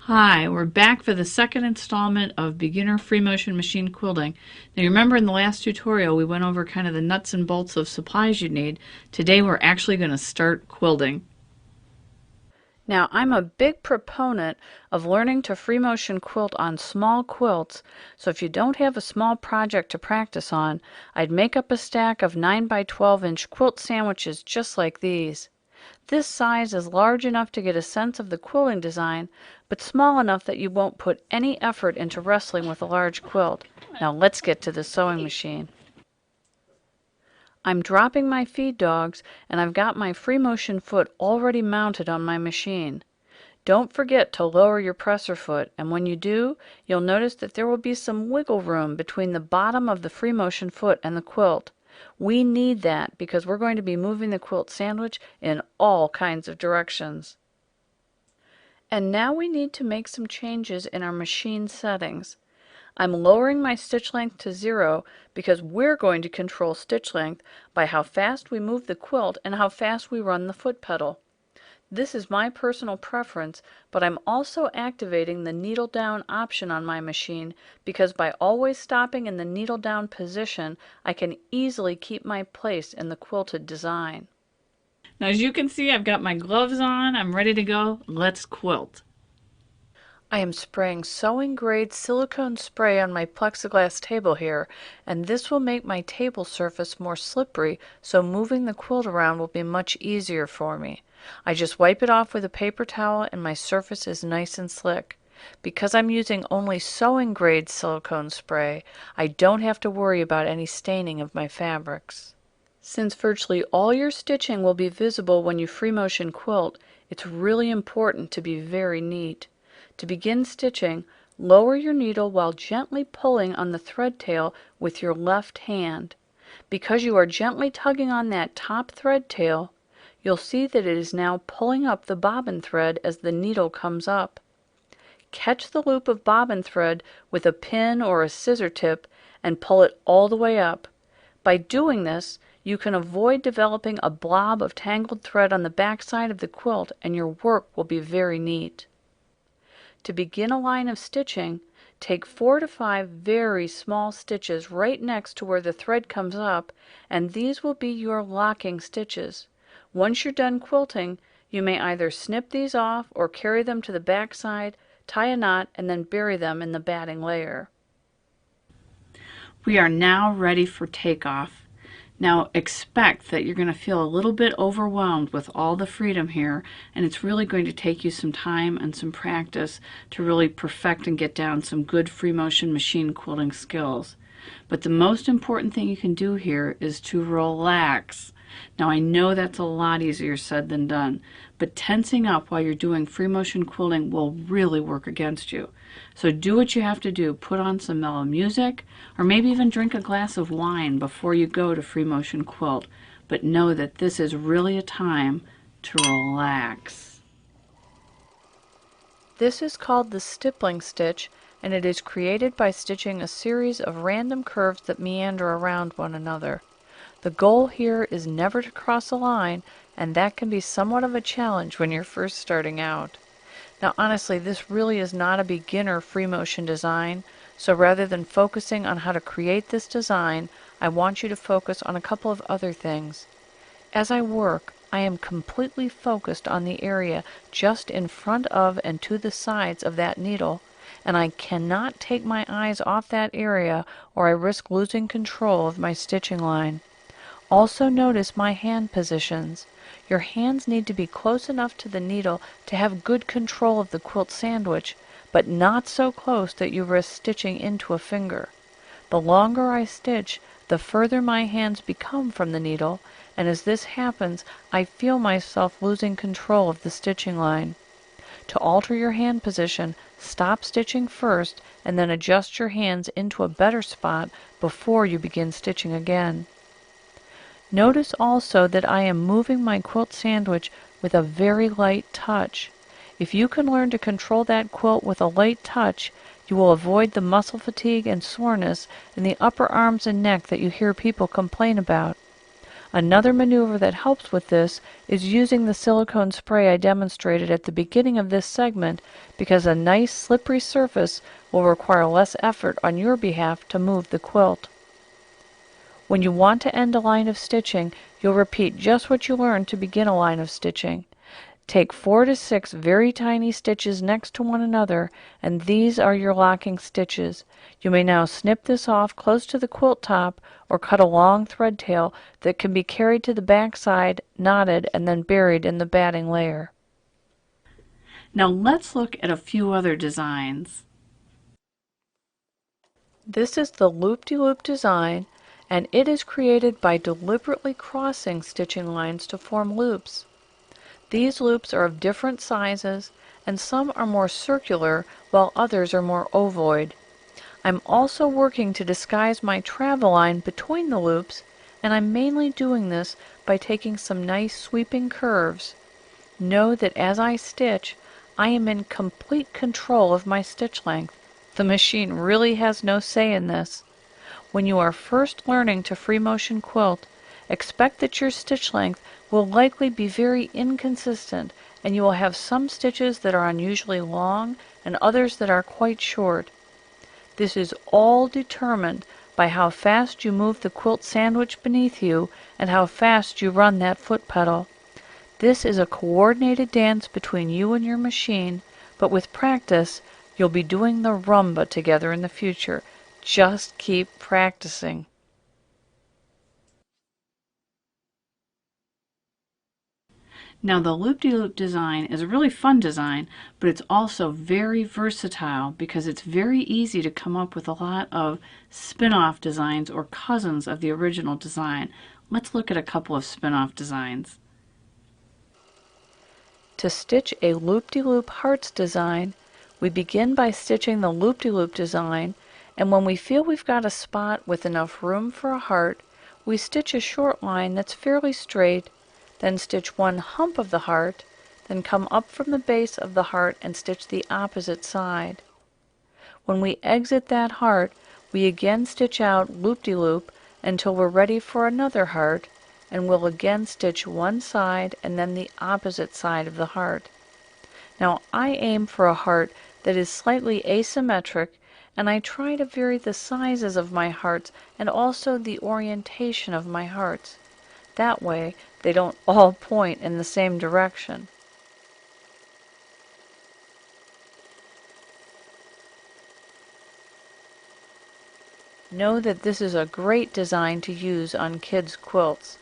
Hi, we're back for the second installment of beginner free motion machine quilting. Now you remember in the last tutorial we went over kind of the nuts and bolts of supplies you need. Today we're actually going to start quilting. Now I'm a big proponent of learning to free motion quilt on small quilts, so if you don't have a small project to practice on, I'd make up a stack of 9 by 12 inch quilt sandwiches just like these. This size is large enough to get a sense of the quilting design, but small enough that you won't put any effort into wrestling with a large quilt. Now let's get to the sewing machine. I'm dropping my feed dogs, and I've got my free motion foot already mounted on my machine. Don't forget to lower your presser foot, and when you do, you'll notice that there will be some wiggle room between the bottom of the free motion foot and the quilt. We need that because we're going to be moving the quilt sandwich in all kinds of directions. And now we need to make some changes in our machine settings. I'm lowering my stitch length to 0 because we're going to control stitch length by how fast we move the quilt and how fast we run the foot pedal. This is my personal preference, but I'm also activating the needle down option on my machine because by always stopping in the needle down position, I can easily keep my place in the quilted design. Now as you can see, I've got my gloves on. I'm ready to go. Let's quilt. I am spraying sewing grade silicone spray on my plexiglass table here, and this will make my table surface more slippery, so moving the quilt around will be much easier for me. I just wipe it off with a paper towel and my surface is nice and slick. Because I'm using only sewing grade silicone spray, I don't have to worry about any staining of my fabrics. Since virtually all your stitching will be visible when you free motion quilt, it's really important to be very neat. To begin stitching, lower your needle while gently pulling on the thread tail with your left hand. Because you are gently tugging on that top thread tail, you'll see that it is now pulling up the bobbin thread as the needle comes up. Catch the loop of bobbin thread with a pin or a scissor tip and pull it all the way up. By doing this, you can avoid developing a blob of tangled thread on the back side of the quilt, and your work will be very neat. To begin a line of stitching, take 4 to 5 very small stitches right next to where the thread comes up, and these will be your locking stitches. Once you're done quilting, you may either snip these off or carry them to the back side, tie a knot, and then bury them in the batting layer. We are now ready for takeoff. Now expect that you're going to feel a little bit overwhelmed with all the freedom here, and it's really going to take you some time and some practice to really perfect and get down some good free motion machine quilting skills. But the most important thing you can do here is to relax. Now I know that's a lot easier said than done, but tensing up while you're doing free motion quilting will really work against you. So do what you have to do. Put on some mellow music, or maybe even drink a glass of wine before you go to free motion quilt. But know that this is really a time to relax. This is called the stippling stitch, and it is created by stitching a series of random curves that meander around one another. The goal here is never to cross a line, and that can be somewhat of a challenge when you're first starting out. Now honestly, this really is not a beginner free motion design, so rather than focusing on how to create this design, I want you to focus on a couple of other things. As I work, I am completely focused on the area just in front of and to the sides of that needle, and I cannot take my eyes off that area or I risk losing control of my stitching line. Also notice my hand positions. Your hands need to be close enough to the needle to have good control of the quilt sandwich, but not so close that you risk stitching into a finger. The longer I stitch, the further my hands become from the needle, and as this happens, I feel myself losing control of the stitching line. To alter your hand position, stop stitching first and then adjust your hands into a better spot before you begin stitching again. Notice also that I am moving my quilt sandwich with a very light touch. If you can learn to control that quilt with a light touch, you will avoid the muscle fatigue and soreness in the upper arms and neck that you hear people complain about. Another maneuver that helps with this is using the silicone spray I demonstrated at the beginning of this segment, because a nice slippery surface will require less effort on your behalf to move the quilt. When you want to end a line of stitching, you'll repeat just what you learned to begin a line of stitching. Take 4 to 6 very tiny stitches next to one another, and these are your locking stitches. You may now snip this off close to the quilt top or cut a long thread tail that can be carried to the back side, knotted, and then buried in the batting layer. Now let's look at a few other designs. This is the loop-de-loop design, and it is created by deliberately crossing stitching lines to form loops. These loops are of different sizes, and some are more circular while others are more ovoid. I'm also working to disguise my travel line between the loops, and I'm mainly doing this by taking some nice sweeping curves. Know that as I stitch, I am in complete control of my stitch length. The machine really has no say in this. When you are first learning to free motion quilt, expect that your stitch length will likely be very inconsistent, and you will have some stitches that are unusually long and others that are quite short. This is all determined by how fast you move the quilt sandwich beneath you and how fast you run that foot pedal. This is a coordinated dance between you and your machine, but with practice, you'll be doing the rumba together in the future. Just keep practicing. Now the loop-de-loop design is a really fun design, but it's also very versatile because it's very easy to come up with a lot of spin-off designs or cousins of the original design. Let's look at a couple of spin-off designs. To stitch a loop-de-loop hearts design, we begin by stitching the loop-de-loop design, and when we feel we've got a spot with enough room for a heart, we stitch a short line that's fairly straight, then stitch one hump of the heart, then come up from the base of the heart and stitch the opposite side. When we exit that heart, we again stitch out loop-de-loop until we're ready for another heart, and we'll again stitch one side and then the opposite side of the heart. Now I aim for a heart that is slightly asymmetric, and I try to vary the sizes of my hearts and also the orientation of my hearts. That way they don't all point in the same direction. Know that this is a great design to use on kids' quilts.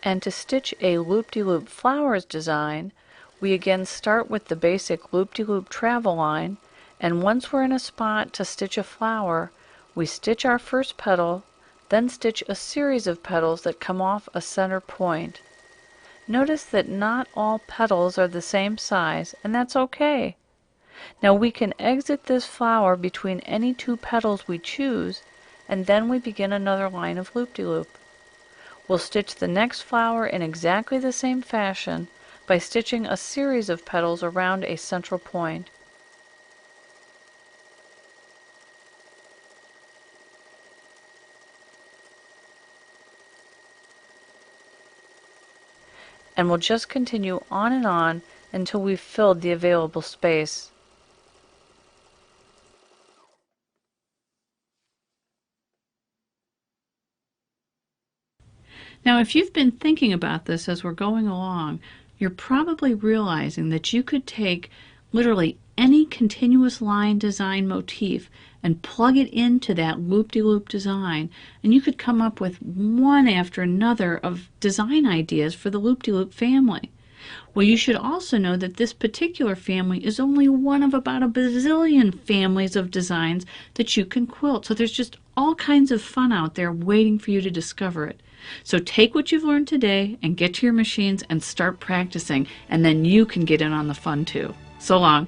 And to stitch a loop-de-loop flowers design, we again start with the basic loop-de-loop travel line, and once we're in a spot to stitch a flower, we stitch our first petal, then stitch a series of petals that come off a center point. Notice that not all petals are the same size, and that's okay. Now we can exit this flower between any two petals we choose, and then we begin another line of loop-de-loop. We'll stitch the next flower in exactly the same fashion by stitching a series of petals around a central point. And we'll just continue on and on until we've filled the available space. Now, if you've been thinking about this as we're going along, you're probably realizing that you could take literally any continuous line design motif and plug it into that loop-de-loop design, and you could come up with one after another of design ideas for the loop-de-loop family. Well, you should also know that this particular family is only one of about a bazillion families of designs that you can quilt. So there's just all kinds of fun out there waiting for you to discover it. So take what you've learned today and get to your machines and start practicing, and then you can get in on the fun too. So long.